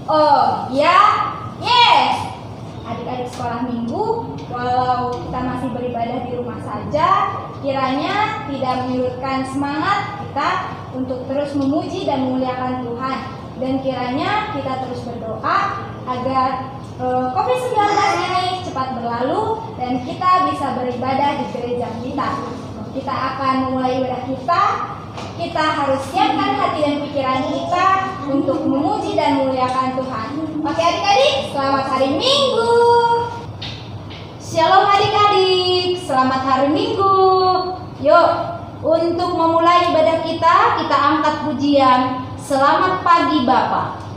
Oh ya, yes. Adik-adik sekolah minggu, walau kita masih beribadah di rumah saja, kiranya tidak menyurutkan semangat kita untuk terus memuji dan memuliakan Tuhan. Dan kiranya kita terus berdoa agar COVID-19 ini cepat berlalu dan kita bisa beribadah di gereja kita. Kita akan memulai ibadah kita. Kita harus siapkan hati dan pikiran kita untuk memuji dan memuliakan Tuhan. Oke adik-adik, selamat hari Minggu. Shalom adik-adik, selamat hari Minggu. Yuk, untuk memulai ibadah kita angkat pujian Selamat Pagi Bapa.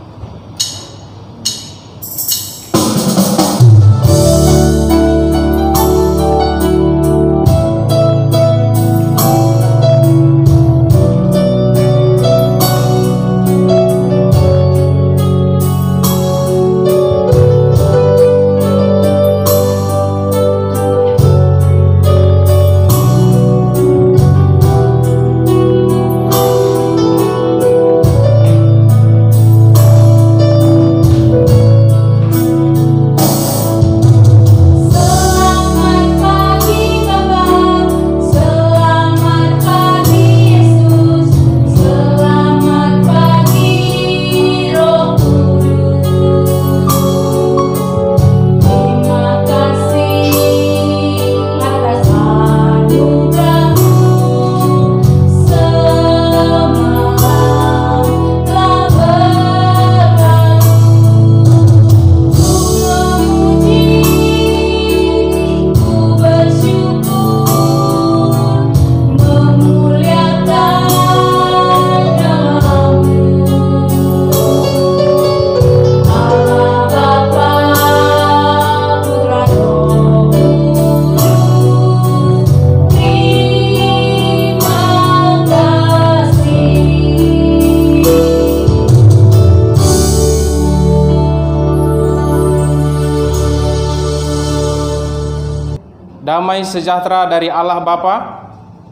Damai sejahtera dari Allah Bapa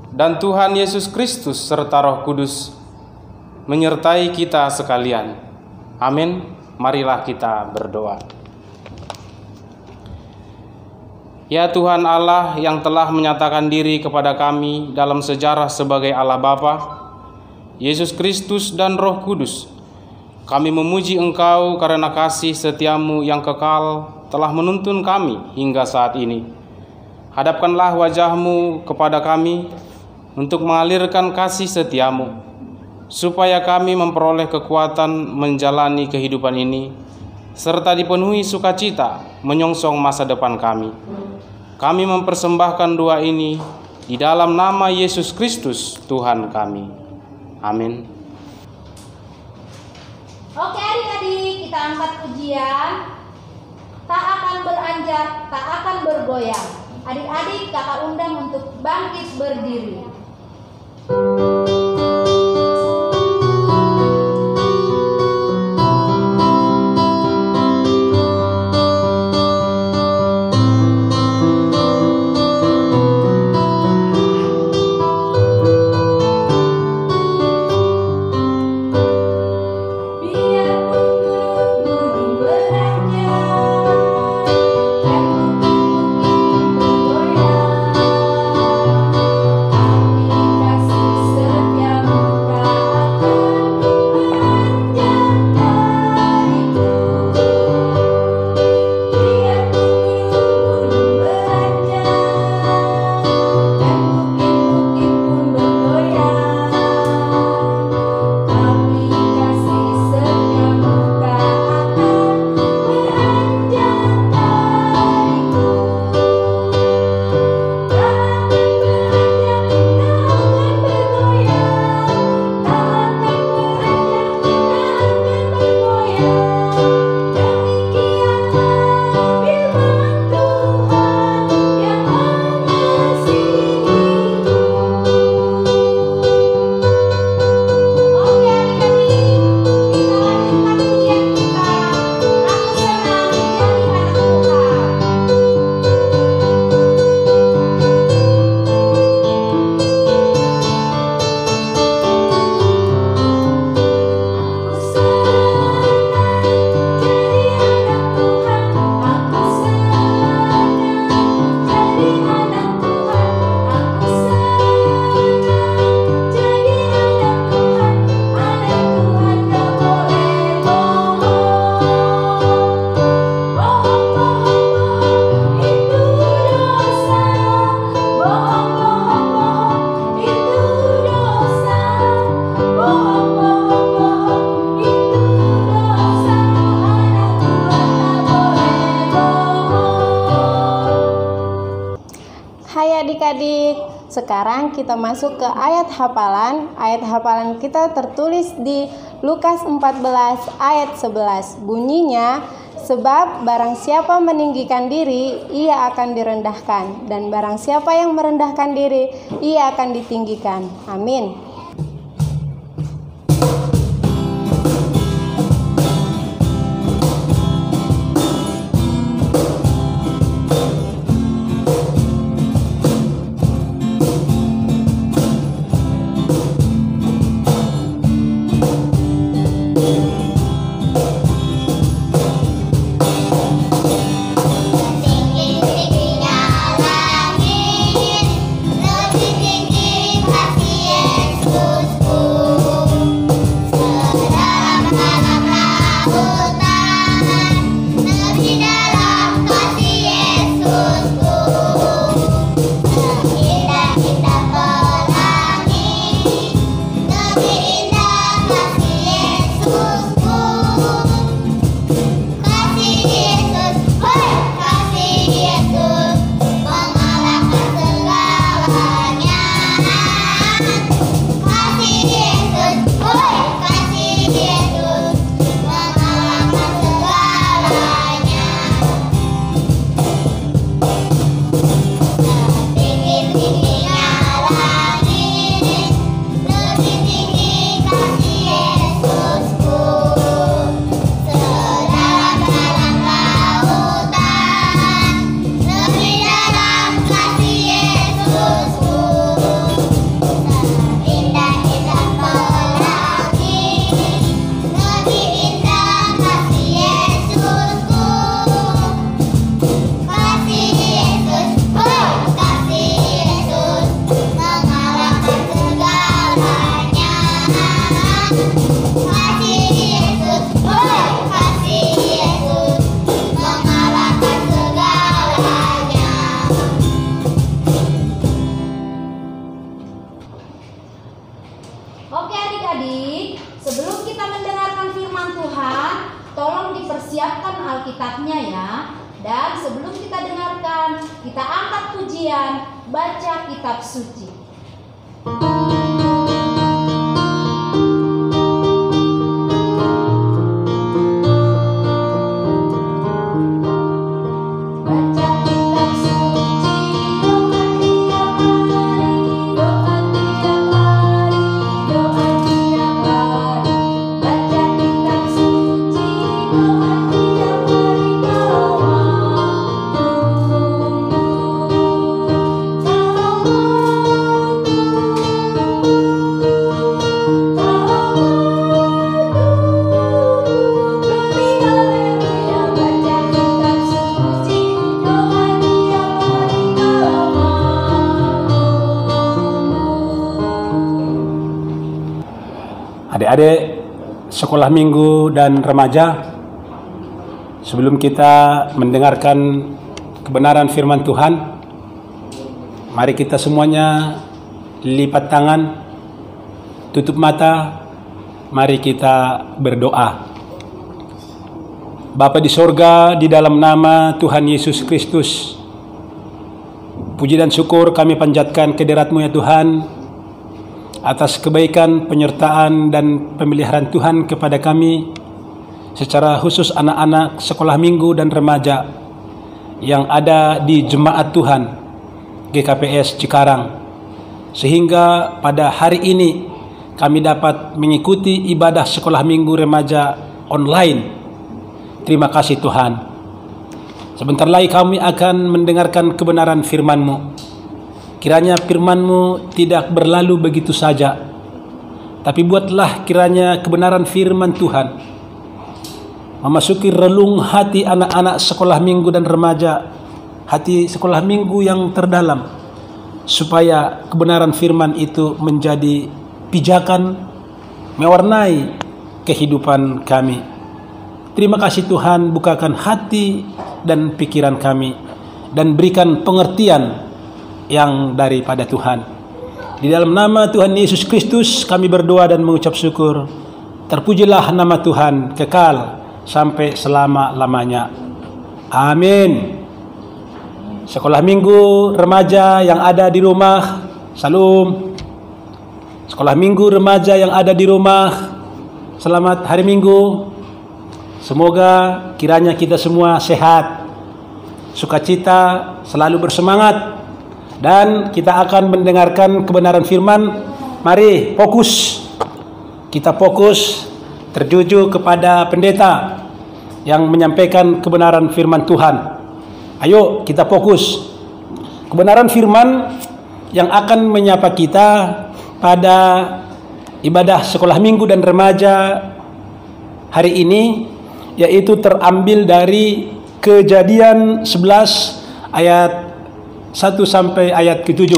dan Tuhan Yesus Kristus serta Roh Kudus menyertai kita sekalian. Amin. Marilah kita berdoa. Ya Tuhan Allah yang telah menyatakan diri kepada kami dalam sejarah sebagai Allah Bapa, Yesus Kristus dan Roh Kudus, kami memuji Engkau karena kasih setiamu yang kekal telah menuntun kami hingga saat ini. Hadapkanlah wajah-Mu kepada kami untuk mengalirkan kasih setiamu, supaya kami memperoleh kekuatan menjalani kehidupan ini, serta dipenuhi sukacita menyongsong masa depan kami. Kami mempersembahkan doa ini di dalam nama Yesus Kristus Tuhan kami. Amin. Oke adik-adik, kita angkat pujian. Tak akan beranjak, tak akan bergoyang. Adik-adik kakak undang untuk bangkit berdiri. Kasih setia Sekarang kita masuk ke ayat hafalan. Ayat hafalan kita tertulis di Lukas 14 ayat 11. Bunyinya, sebab barang siapa meninggikan diri, ia akan direndahkan, dan barang siapa yang merendahkan diri, ia akan ditinggikan. Amin. Oke adik-adik, sebelum kita mendengarkan firman Tuhan, tolong dipersiapkan Alkitabnya ya. Dan sebelum kita dengarkan, kita angkat pujian, baca kitab suci. Adik-adik sekolah minggu dan remaja, sebelum kita mendengarkan kebenaran firman Tuhan, mari kita semuanya lipat tangan, tutup mata, mari kita berdoa. Bapa di sorga, di dalam nama Tuhan Yesus Kristus, puji dan syukur kami panjatkan kehadirat-Mu ya Tuhan, atas kebaikan, penyertaan, dan pemeliharaan Tuhan kepada kami, secara khusus anak-anak sekolah minggu dan remaja yang ada di Jemaat Tuhan GKPS Cikarang, sehingga pada hari ini kami dapat mengikuti ibadah sekolah minggu remaja online. Terima kasih Tuhan. Sebentar lagi kami akan mendengarkan kebenaran firman-Mu. Kiranya firman-Mu tidak berlalu begitu saja, tapi buatlah kiranya kebenaran firman Tuhan memasuki relung hati anak-anak sekolah minggu dan remaja, hati sekolah minggu yang terdalam, supaya kebenaran firman itu menjadi pijakan mewarnai kehidupan kami. Terima kasih Tuhan, bukakan hati dan pikiran kami dan berikan pengertian yang daripada Tuhan. Di dalam nama Tuhan Yesus Kristus kami berdoa dan mengucap syukur. Terpujilah nama Tuhan kekal sampai selama-lamanya. Amin. Sekolah minggu remaja yang ada di rumah, Salam. Sekolah minggu remaja yang ada di rumah, selamat hari Minggu. Semoga kiranya kita semua sehat, sukacita, selalu bersemangat, dan kita akan mendengarkan kebenaran firman. Mari fokus, kita fokus tertuju kepada pendeta yang menyampaikan kebenaran firman Tuhan. Ayo kita fokus. Kebenaran firman yang akan menyapa kita pada ibadah sekolah minggu dan remaja hari ini, yaitu terambil dari Kejadian 11 ayat 1 sampai ayat ke-7.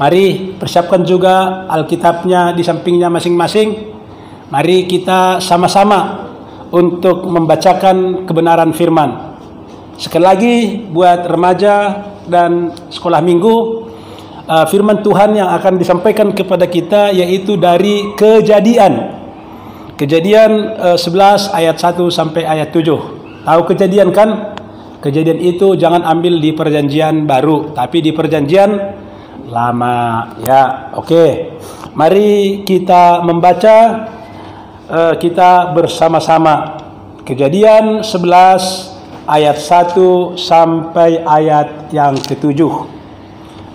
Mari persiapkan juga Alkitabnya di sampingnya masing-masing. Mari kita sama-sama untuk membacakan kebenaran firman. Sekali lagi buat remaja dan sekolah minggu, firman Tuhan yang akan disampaikan kepada kita yaitu dari Kejadian 11 ayat 1 sampai ayat 7. Tahu Kejadian kan? Kejadian itu jangan ambil di perjanjian baru, tapi di perjanjian lama ya. Oke. Mari kita membaca, kita bersama-sama. Kejadian 11 ayat 1 sampai ayat yang ke-7.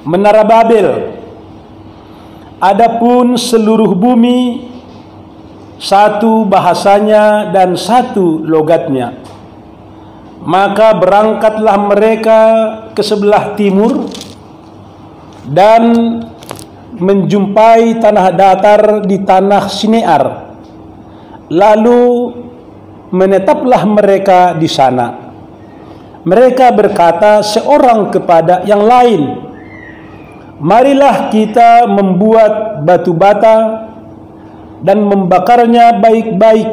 Menara Babel. Adapun seluruh bumi satu bahasanya dan satu logatnya. Maka berangkatlah mereka ke sebelah timur dan menjumpai tanah datar di tanah Sinear. Lalu menetaplah mereka di sana. Mereka berkata seorang kepada yang lain, marilah kita membuat batu bata dan membakarnya baik-baik.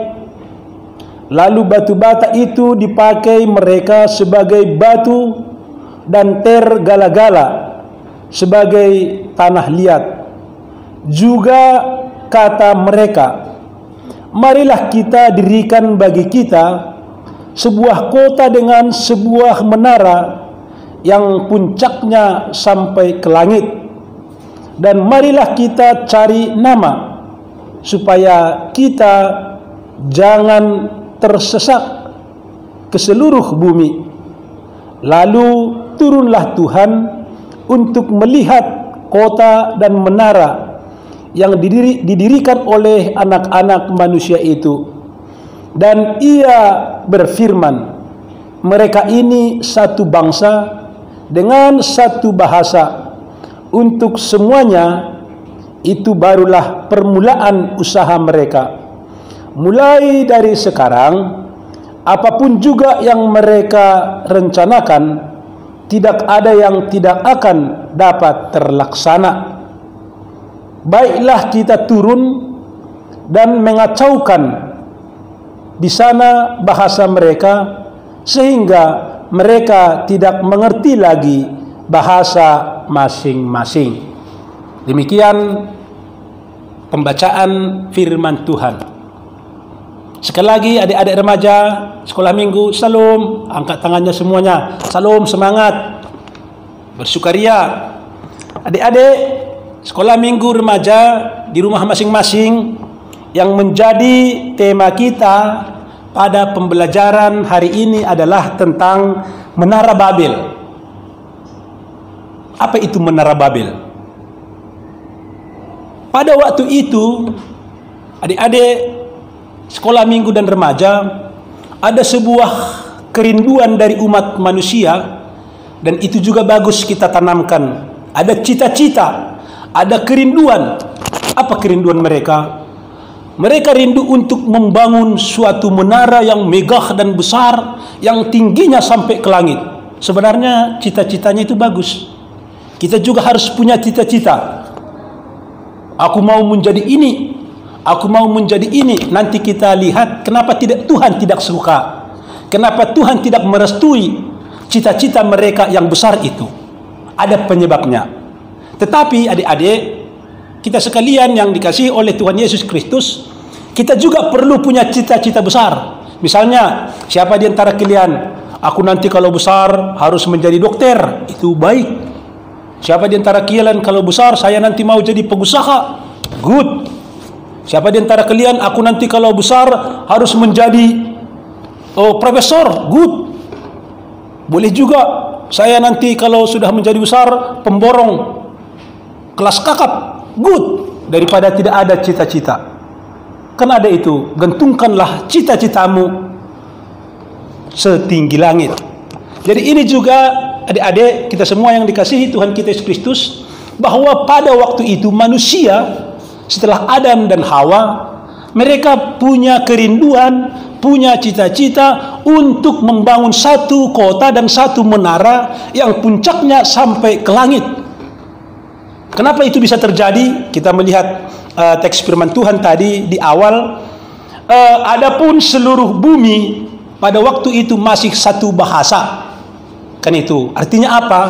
Lalu batu bata itu dipakai mereka sebagai batu dan tergala-gala sebagai tanah liat. Juga kata mereka, marilah kita dirikan bagi kita sebuah kota dengan sebuah menara yang puncaknya sampai ke langit, dan marilah kita cari nama supaya kita jangan tersesat ke seluruh bumi. Lalu turunlah Tuhan untuk melihat kota dan menara yang didirikan oleh anak-anak manusia itu. Dan ia berfirman, mereka ini satu bangsa dengan satu bahasa. Untuk semuanya itu barulah permulaan usaha mereka. Mulai dari sekarang, apapun juga yang mereka rencanakan, tidak ada yang tidak akan dapat terlaksana. Baiklah kita turun dan mengacaukan di sana bahasa mereka, sehingga mereka tidak mengerti lagi bahasa masing-masing. Demikian pembacaan firman Tuhan. Sekali lagi adik-adik remaja sekolah minggu, salam, angkat tangannya semuanya. Salam, semangat, bersukaria. Adik-adik sekolah minggu remaja di rumah masing-masing, yang menjadi tema kita pada pembelajaran hari ini adalah tentang Menara Babel. Apa itu Menara Babel? Pada waktu itu, adik-adik sekolah minggu dan remaja, ada sebuah kerinduan dari umat manusia, dan itu juga bagus kita tanamkan. Ada cita-cita, ada kerinduan. Apa kerinduan mereka? Mereka rindu untuk membangun suatu menara yang megah dan besar, yang tingginya sampai ke langit. Sebenarnya cita-citanya itu bagus. Kita juga harus punya cita-cita. Aku mau menjadi ini, aku mau menjadi ini. Nanti kita lihat kenapa Tuhan tidak suka, kenapa Tuhan tidak merestui cita-cita mereka yang besar itu. Ada penyebabnya. Tetapi adik-adik kita sekalian yang dikasihi oleh Tuhan Yesus Kristus, kita juga perlu punya cita-cita besar. Misalnya, siapa di antara kalian, aku nanti kalau besar harus menjadi dokter, itu baik. Siapa di antara kalian kalau besar saya nanti mau jadi pengusaha? Good. Siapa di antara kalian aku nanti kalau besar harus menjadi profesor? Good. Boleh juga saya nanti kalau sudah menjadi besar pemborong kelas kakap. Good. Daripada tidak ada cita-cita. Kan ada itu, gantungkanlah cita-citamu setinggi langit. Jadi ini juga adik-adik kita semua yang dikasihi Tuhan kita Yesus Kristus, bahwa pada waktu itu manusia setelah Adam dan Hawa, mereka punya kerinduan, punya cita-cita untuk membangun satu kota dan satu menara yang puncaknya sampai ke langit. Kenapa itu bisa terjadi? Kita melihat teks firman Tuhan tadi di awal. Adapun seluruh bumi pada waktu itu masih satu bahasa. Kan itu artinya apa?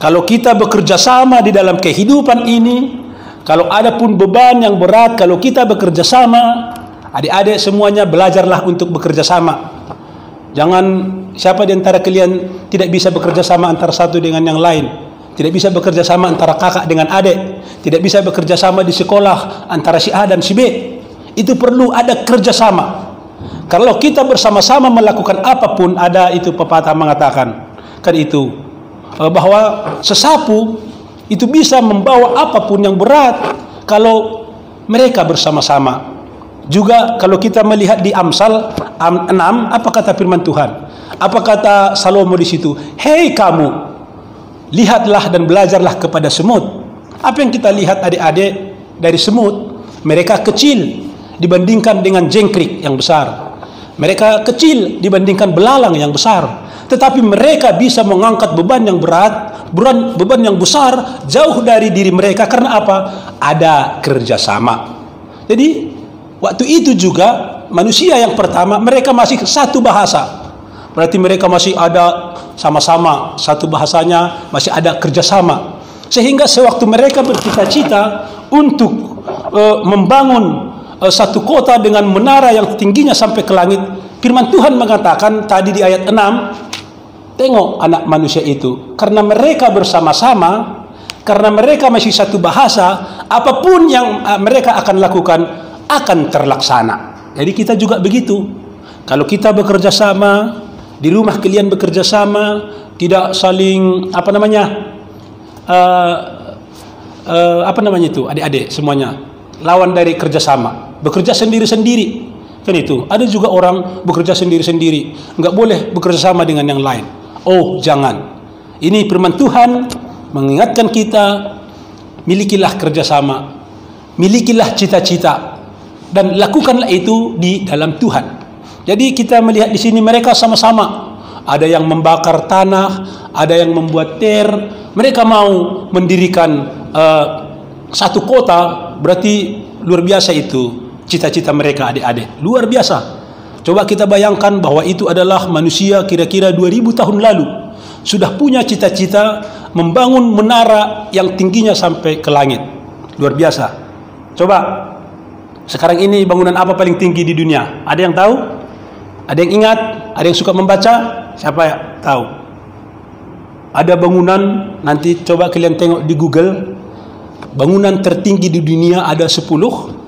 Kalau kita bekerja sama di dalam kehidupan ini, kalau ada pun beban yang berat, kalau kita bekerja sama, adik-adik semuanya belajarlah untuk bekerja sama. Jangan siapa di antara kalian tidak bisa bekerja sama antara satu dengan yang lain, tidak bisa bekerja sama antara kakak dengan adik, tidak bisa bekerja sama di sekolah antara si A dan si B. Itu perlu ada kerjasama. Kalau kita bersama-sama melakukan apapun, ada itu pepatah mengatakan, kan itu bahwa sesapu itu bisa membawa apapun yang berat kalau mereka bersama-sama. Juga kalau kita melihat di Amsal 6, apa kata firman Tuhan? Apa kata Salomo di situ? Hei kamu, lihatlah dan belajarlah kepada semut. Apa yang kita lihat adik-adik dari semut? Mereka kecil dibandingkan dengan jengkrik yang besar. Mereka kecil dibandingkan belalang yang besar. Tetapi mereka bisa mengangkat beban yang berat, beban yang besar jauh dari diri mereka. Karena apa? Ada kerjasama. Jadi waktu itu juga manusia yang pertama mereka masih satu bahasa. Berarti mereka masih ada sama-sama satu bahasanya, masih ada kerjasama. Sehingga sewaktu mereka bercita-cita untuk membangun satu kota dengan menara yang tingginya sampai ke langit, firman Tuhan mengatakan tadi di ayat 6, tengok anak manusia itu, karena mereka bersama-sama, karena mereka masih satu bahasa, apapun yang mereka akan lakukan akan terlaksana. Jadi kita juga begitu. Kalau kita bekerja sama, di rumah kalian bekerja sama, tidak saling apa namanya itu, adik-adik semuanya lawan dari kerjasama, bekerja sendiri-sendiri. Kan itu. Ada juga orang bekerja sendiri-sendiri, nggak boleh bekerja sama dengan yang lain. Oh, jangan. Ini firman Tuhan mengingatkan kita, milikilah kerjasama, milikilah cita-cita, dan lakukanlah itu di dalam Tuhan. Jadi kita melihat di sini mereka sama-sama. Ada yang membakar tanah, ada yang membuat ter. Mereka mau mendirikan satu kota. Berarti luar biasa itu cita-cita mereka, adik-adik. Luar biasa. Coba kita bayangkan bahwa itu adalah manusia kira-kira 2000 tahun lalu sudah punya cita-cita membangun menara yang tingginya sampai ke langit. Luar biasa. Coba sekarang ini bangunan apa paling tinggi di dunia? Ada yang tahu? Ada yang ingat? Ada yang suka membaca? Siapa yang tahu? Ada bangunan, nanti coba kalian tengok di Google, bangunan tertinggi di dunia ada 10.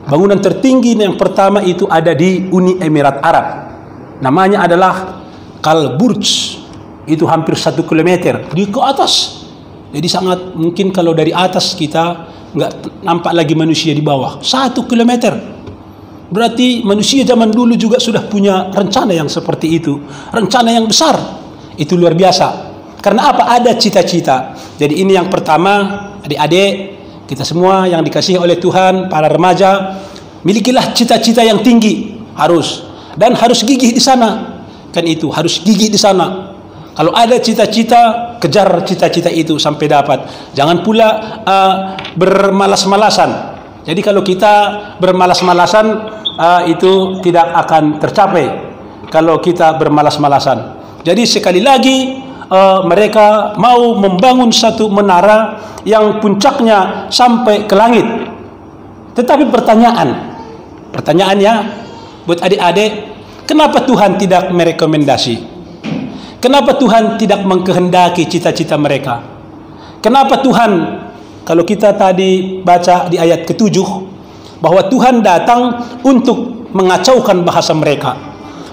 Bangunan tertinggi yang pertama itu ada di Uni Emirat Arab. Namanya adalah Al Burj. Itu hampir 1 kilometer di ke atas. Jadi sangat mungkin kalau dari atas kita nggak nampak lagi manusia di bawah. 1 kilometer. Berarti manusia zaman dulu juga sudah punya rencana yang seperti itu. Rencana yang besar. Itu luar biasa. Karena apa? Ada cita-cita. Jadi ini yang pertama, adik-adik, kita semua yang dikasihi oleh Tuhan, para remaja, milikilah cita-cita yang tinggi, harus, dan harus gigih di sana. Kan itu, harus gigih di sana. Kalau ada cita-cita, kejar cita-cita itu sampai dapat. Jangan pula bermalas-malasan. Jadi kalau kita bermalas-malasan, itu tidak akan tercapai. Kalau kita bermalas-malasan. Jadi sekali lagi, mereka mau membangun satu menara yang puncaknya sampai ke langit. Tetapi pertanyaannya buat adik-adik, kenapa Tuhan tidak merekomendasi? Kenapa Tuhan tidak mengkehendaki cita-cita mereka? Kenapa Tuhan, kalau kita tadi baca di ayat ke-7, bahwa Tuhan datang untuk mengacaukan bahasa mereka,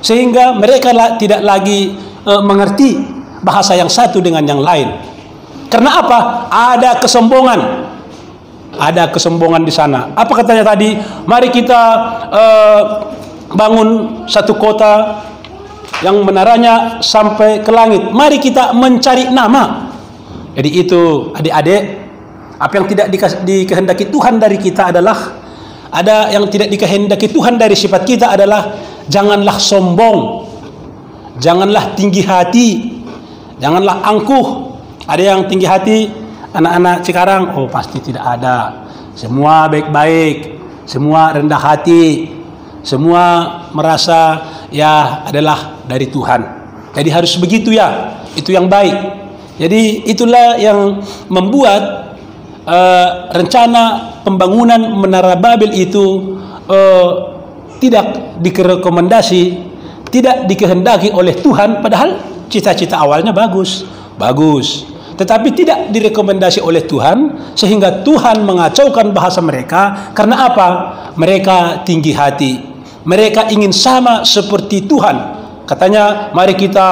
sehingga mereka tidak lagi mengerti bahasa yang satu dengan yang lain. Karena apa? Ada kesombongan. Ada kesombongan di sana. Apa katanya tadi? Mari kita bangun satu kota yang menaranya sampai ke langit. Mari kita mencari nama. Jadi itu adik-adik, apa yang tidak dikehendaki Tuhan dari kita adalah, ada yang tidak dikehendaki Tuhan dari sifat kita adalah janganlah sombong, janganlah tinggi hati, janganlah angkuh. Ada yang tinggi hati, anak-anak sekarang, oh pasti tidak ada. Semua baik-baik, semua rendah hati, semua merasa ya adalah dari Tuhan. Jadi harus begitu ya, itu yang baik. Jadi itulah yang membuat rencana pembangunan Menara Babel itu tidak direkomendasi, tidak dikehendaki oleh Tuhan, padahal cita-cita awalnya bagus, tetapi tidak direkomendasi oleh Tuhan, sehingga Tuhan mengacaukan bahasa mereka. Karena apa? Mereka tinggi hati, mereka ingin sama seperti Tuhan. Katanya, mari kita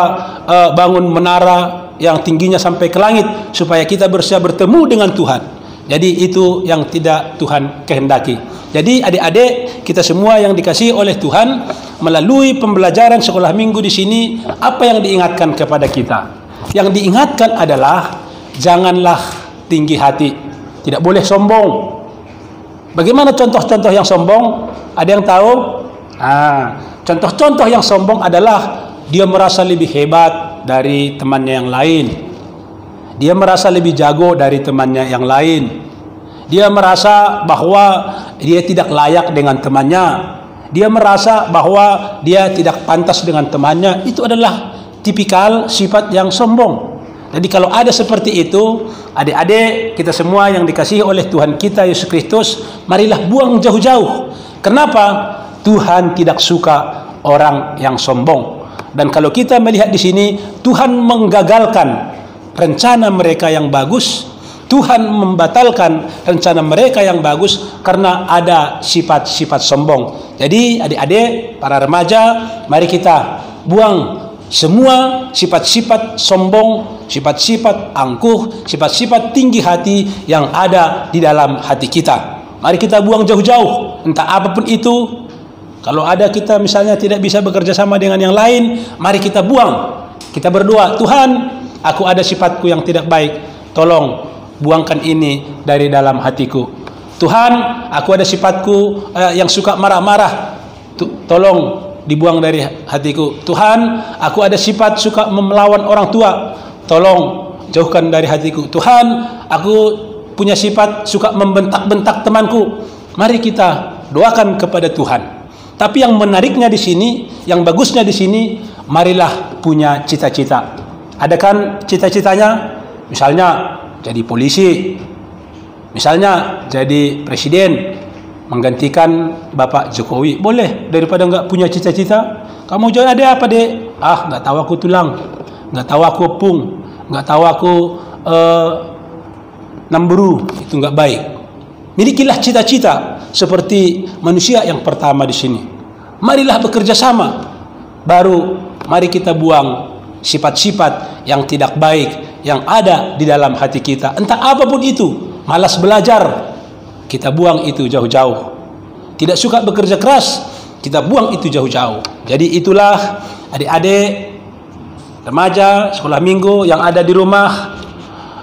bangun menara yang tingginya sampai ke langit supaya kita bisa bertemu dengan Tuhan. Jadi itu yang tidak Tuhan kehendaki. Jadi adik-adik kita semua yang dikasihi oleh Tuhan, melalui pembelajaran sekolah minggu di sini, apa yang diingatkan kepada kita? Yang diingatkan adalah janganlah tinggi hati, tidak boleh sombong. Bagaimana contoh-contoh yang sombong? Ada yang tahu? Contoh-contoh yang sombong adalah dia merasa lebih hebat dari temannya yang lain. Dia merasa lebih jago dari temannya yang lain. Dia merasa bahwa dia tidak layak dengan temannya. Dia merasa bahwa dia tidak pantas dengan temannya. Itu adalah tipikal sifat yang sombong. Jadi kalau ada seperti itu, adik-adik kita semua yang dikasihi oleh Tuhan kita Yesus Kristus, marilah buang jauh-jauh. Kenapa? Tuhan tidak suka orang yang sombong. Dan kalau kita melihat di sini, Tuhan menggagalkan rencana mereka yang bagus. Tuhan membatalkan rencana mereka yang bagus karena ada sifat-sifat sombong. Jadi adik-adik, para remaja, mari kita buang semua sifat-sifat sombong, sifat-sifat angkuh, sifat-sifat tinggi hati yang ada di dalam hati kita. Mari kita buang jauh-jauh, entah apapun itu. Kalau ada kita misalnya tidak bisa bekerja sama dengan yang lain, mari kita buang. Kita berdoa, Tuhan, aku ada sifatku yang tidak baik, tolong buangkan ini dari dalam hatiku. Tuhan, aku ada sifatku yang suka marah-marah, tolong dibuang dari hatiku. Tuhan, aku ada sifat suka melawan orang tua, tolong jauhkan dari hatiku. Tuhan, aku punya sifat suka membentak-bentak temanku. Mari kita doakan kepada Tuhan. Tapi yang menariknya di sini, yang bagusnya di sini, marilah punya cita-cita. Ada kan cita-citanya? Misalnya jadi polisi, misalnya jadi presiden, menggantikan Bapak Jokowi. Boleh, daripada nggak punya cita-cita. Kamu jangan ada apa dek? Nggak tahu aku tulang, nggak tahu aku opung, nggak tahu aku namburu. Itu nggak baik. Milikilah cita-cita seperti manusia yang pertama di sini. Marilah bekerja sama. Baru mari kita buang sifat-sifat yang tidak baik yang ada di dalam hati kita. Entah apapun itu, malas belajar, kita buang itu jauh-jauh. Tidak suka bekerja keras, kita buang itu jauh-jauh. Jadi itulah adik-adik, remaja, sekolah minggu yang ada di rumah,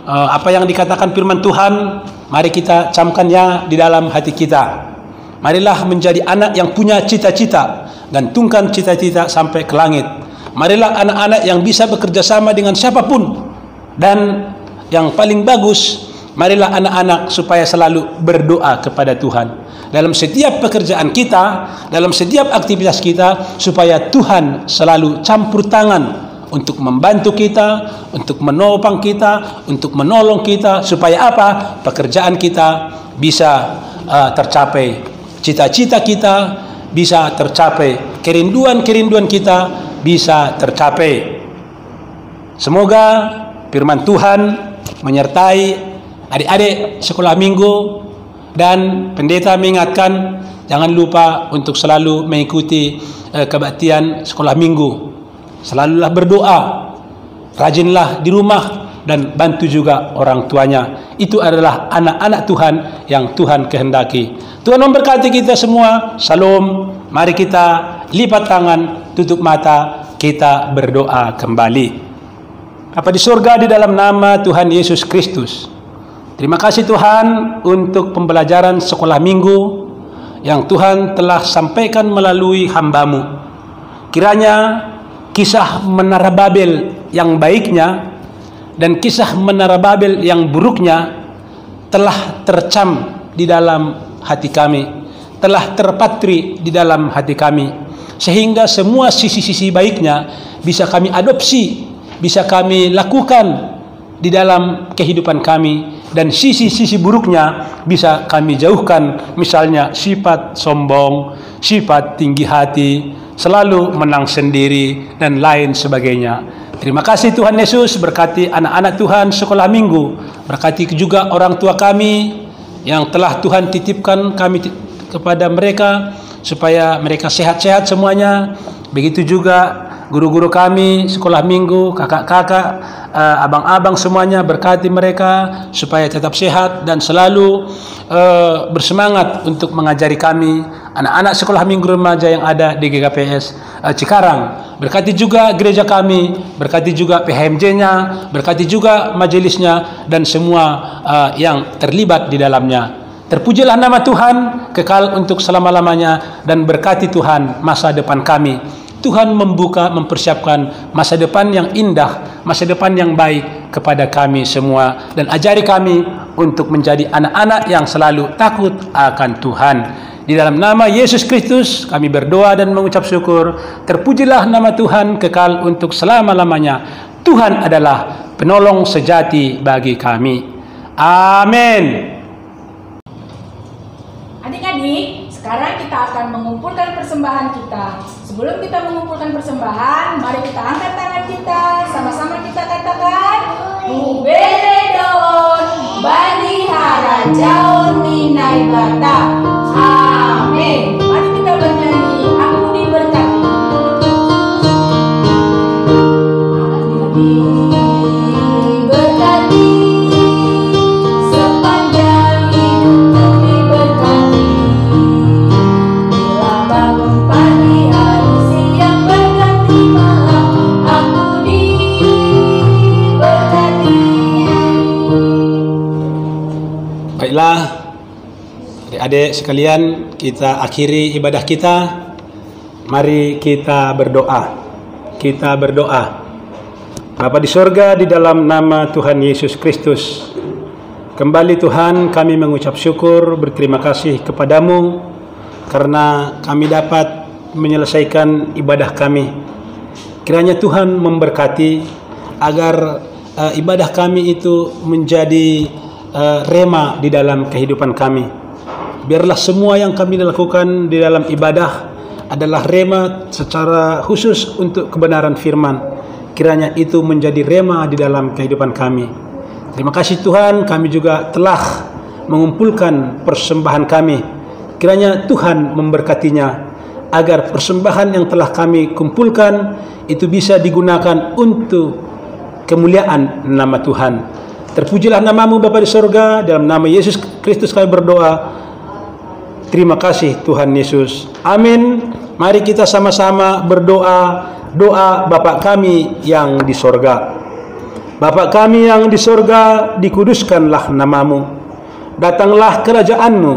apa yang dikatakan firman Tuhan, mari kita camkannya di dalam hati kita. Marilah menjadi anak yang punya cita-cita, gantungkan cita-cita sampai ke langit. Marilah anak-anak yang bisa bekerja sama dengan siapapun. Dan yang paling bagus, marilah anak-anak supaya selalu berdoa kepada Tuhan. Dalam setiap pekerjaan kita, dalam setiap aktivitas kita, supaya Tuhan selalu campur tangan untuk membantu kita, untuk menopang kita, untuk menolong kita, supaya apa? Pekerjaan kita bisa tercapai. Cita-cita kita bisa tercapai. Kerinduan-kerinduan kita bisa tercapai. Semoga firman Tuhan menyertai adik-adik sekolah minggu, dan pendeta mengingatkan jangan lupa untuk selalu mengikuti kebaktian sekolah minggu. Selalulah berdoa, rajinlah di rumah, dan bantu juga orang tuanya. Itu adalah anak-anak Tuhan yang Tuhan kehendaki. Tuhan memberkati kita semua. Shalom. Mari kita lipat tangan, tutup mata, kita berdoa kembali. Bapa di surga, di dalam nama Tuhan Yesus Kristus, terima kasih Tuhan untuk pembelajaran sekolah minggu yang Tuhan telah sampaikan melalui hamba-Mu. Kiranya kisah Menara Babel yang baiknya dan kisah Menara Babel yang buruknya telah tercam di dalam hati kami, telah terpatri di dalam hati kami, sehingga semua sisi-sisi baiknya bisa kami adopsi, bisa kami lakukan di dalam kehidupan kami, dan sisi-sisi buruknya bisa kami jauhkan, misalnya sifat sombong, sifat tinggi hati, selalu menang sendiri, dan lain sebagainya. Terima kasih Tuhan Yesus, berkati anak-anak Tuhan sekolah minggu, berkati juga orang tua kami yang telah Tuhan titipkan kami kepada mereka, supaya mereka sehat-sehat semuanya. Begitu juga guru-guru kami sekolah minggu, kakak-kakak, abang-abang semuanya, berkati mereka supaya tetap sehat dan selalu bersemangat untuk mengajari kami, anak-anak sekolah minggu remaja yang ada di GKPS Cikarang. Berkati juga gereja kami, berkati juga PHMJ-nya, berkati juga majelisnya, dan semua yang terlibat di dalamnya. Terpujilah nama Tuhan kekal untuk selama-lamanya, dan berkati Tuhan masa depan kami. Tuhan mempersiapkan masa depan yang indah, masa depan yang baik kepada kami semua, dan ajari kami untuk menjadi anak-anak yang selalu takut akan Tuhan. Di dalam nama Yesus Kristus kami berdoa dan mengucap syukur. Terpujilah nama Tuhan kekal untuk selama-lamanya. Tuhan adalah penolong sejati bagi kami. Amin. Adik-adik, sekarang kita akan mengumpulkan persembahan kita. Sebelum kita mengumpulkan persembahan, mari kita angkat tangan kita. Sama-sama kita katakan, Uberedon Bani Harajaon Minai Bata. Amin. Mari kita bernyanyi, aku diberkati. Aku diberkati. Sepanjang hidupku diberkati. Bila bangun pagi hari, siang berganti malam, aku diberkati. Baiklah, adik-adik sekalian, kita akhiri ibadah kita. Mari kita berdoa. Kita berdoa. Bapa di surga, di dalam nama Tuhan Yesus Kristus, kembali Tuhan kami mengucap syukur, berterima kasih kepadamu karena kami dapat menyelesaikan ibadah kami. Kiranya Tuhan memberkati agar ibadah kami itu menjadi rema di dalam kehidupan kami. Biarlah semua yang kami lakukan di dalam ibadah adalah rema secara khusus untuk kebenaran firman. Kiranya itu menjadi rema di dalam kehidupan kami. Terima kasih Tuhan, kami juga telah mengumpulkan persembahan kami. Kiranya Tuhan memberkatinya, agar persembahan yang telah kami kumpulkan itu bisa digunakan untuk kemuliaan nama Tuhan. Terpujilah namamu Bapa di surga, dalam nama Yesus Kristus kami berdoa. Terima kasih Tuhan Yesus. Amin. Mari kita sama-sama berdoa doa Bapa kami yang di sorga. Bapa kami yang di sorga, dikuduskanlah namamu. Datanglah kerajaanmu.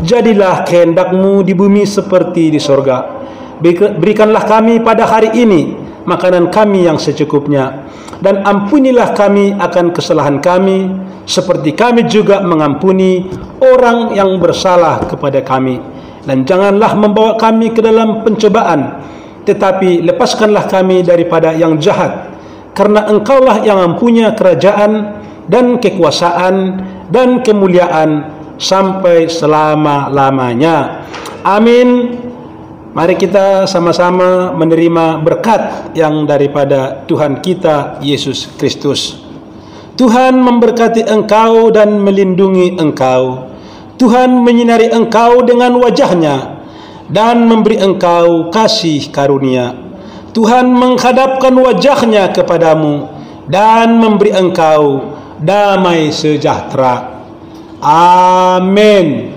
Jadilah kehendakmu di bumi seperti di sorga. Berikanlah kami pada hari ini makanan kami yang secukupnya. Dan ampunilah kami akan kesalahan kami, seperti kami juga mengampuni orang yang bersalah kepada kami. Dan janganlah membawa kami ke dalam pencobaan, tetapi lepaskanlah kami daripada yang jahat. Karena Engkaulah yang mempunyai kerajaan dan kekuasaan dan kemuliaan sampai selama-lamanya. Amin. Mari kita sama-sama menerima berkat yang daripada Tuhan kita Yesus Kristus. Tuhan memberkati engkau dan melindungi engkau. Tuhan menyinari engkau dengan wajah-Nya dan memberi engkau kasih karunia. Tuhan menghadapkan wajah-Nya kepadamu dan memberi engkau damai sejahtera. Amin.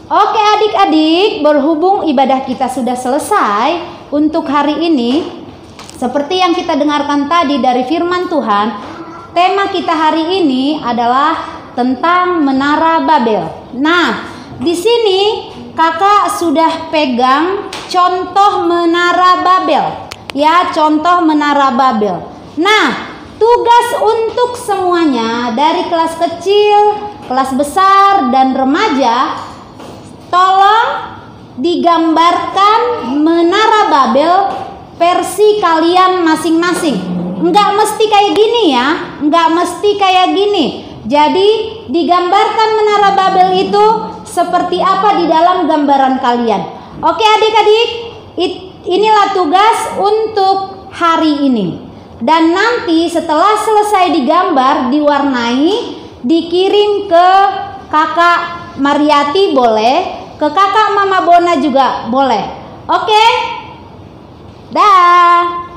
Oke adik-adik, berhubung ibadah kita sudah selesai untuk hari ini, seperti yang kita dengarkan tadi dari firman Tuhan, tema kita hari ini adalah tentang Menara Babel. Nah, di sini kakak sudah pegang contoh Menara Babel. Ya, contoh Menara Babel. Nah, tugas untuk semuanya dari kelas kecil, kelas besar, dan remaja, tolong digambarkan Menara Babel versi kalian masing-masing. Enggak mesti kayak gini ya, enggak mesti kayak gini. Jadi digambarkan Menara Babel itu seperti apa di dalam gambaran kalian. Oke adik-adik, inilah tugas untuk hari ini. Dan nanti setelah selesai digambar, diwarnai, dikirim ke kakak Mariati boleh, ke kakak Mama Bona juga boleh. Oke? Dah.